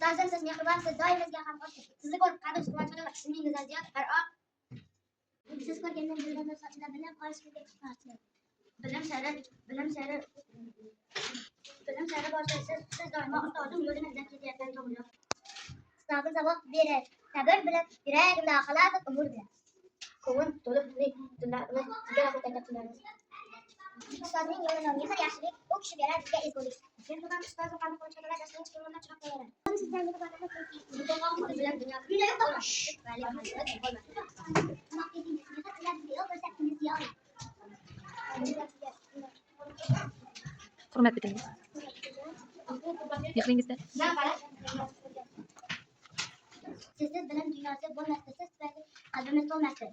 ustozim, siz mehribonsiz, doim bizga g'amxo'rsiz. Sizni ko'rib qadr quvonchim va ismingizdan ziyod farq. Siz ko'rgandan bilgandan sochida bilim qolish bizga kifoya. Bilim sari boshlaysiz. Siz doimo ustozim yo'lini izlab ketayotgan to'g'ri. Ustozim saboq berar, sabr bilan yuragimda xalaqat umr bilan. Quvun to'lib tunlarimiz sizga rahmat aytamiz. Ustozning yo'lini mehr yaxshilik, u kishi berar bizga ezgulik. Sen bilan ustozim qanday qilishga dastlab chiqimdan chiqib qo'yaman. Sizdan buni baraka qilib, bugun bilan dunyoda hurmat eting. Mehringizda. Sizsiz bilim dunyosi bo'lmasdi, siz tufayli qalbimiz to'lmasdi.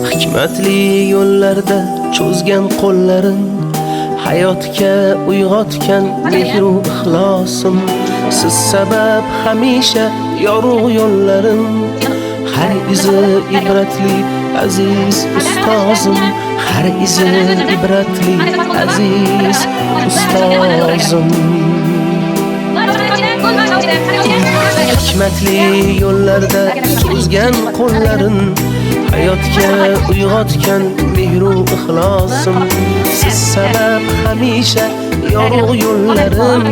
Hikmatli yo'llarda cho'zgan qo'llarin, hayotga uyg'otgan mehru ixlosim. Siz sabab hamisha yorug' yo'llarim, har izi ibratli aziz ustozim, har izi ibratli aziz ustozim. Hikmatli yo'llarda cho'zgan qo'llarin, hayotga uyg'otgan mehru ixlosim. Siz sabab hamisha yorug' yo'llarim,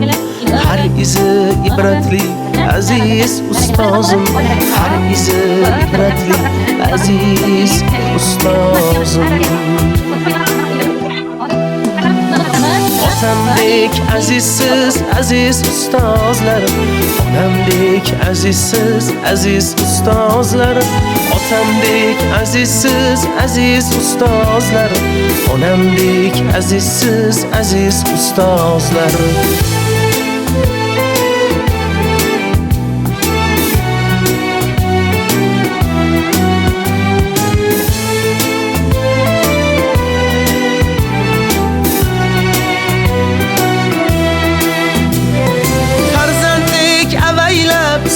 har izi ibratli aziz ustozim, har izi ibratli aziz ustozim. Otamdek azizsiz aziz ustozlar, onamdek azizsiz aziz ustozlar. Otamdek azizsiz aziz ustozlar, onamdek azizsiz aziz ustozlar.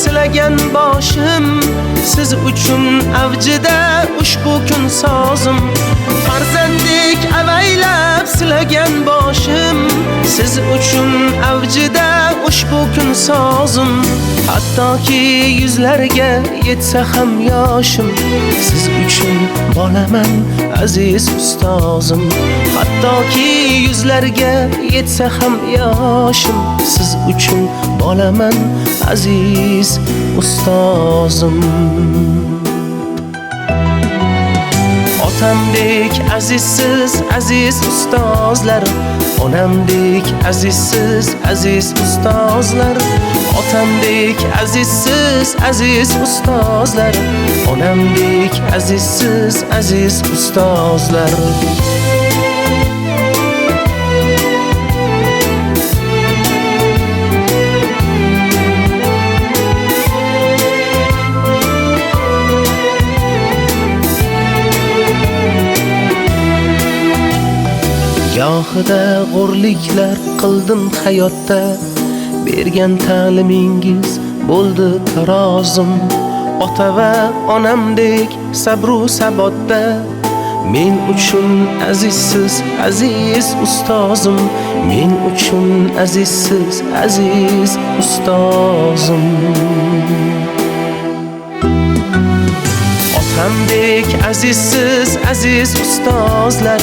Silagan boshim, siz uchun avjida ushbu kun sozim. Farzanddek avaylab silagan boshim, siz uchun avjida ushbu kun sozim. Hattoki yuzlarga yetsa ham yoshim, siz uchun bolaman aziz ustozim. Hattoki yuzlarga yetsa ham yoshim, siz uchun bolaman aziz ustozim. Otamdek azizsiz aziz ustozlar, onamdek azizsiz aziz ustozlar. Otamdek azizsiz aziz ustozlar, onamdek azizsiz aziz ustozlar. Gohida g'urliklar qildim hayotda, bergan ta'limingiz bo'ldi tarozim. Ota va onamdek sabru sabotda, men uchun azizsiz aziz ustozim, men uchun azizsiz aziz ustozim. Otamdek azizsiz aziz ustozlar,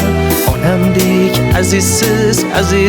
onamdek azizsiz aziz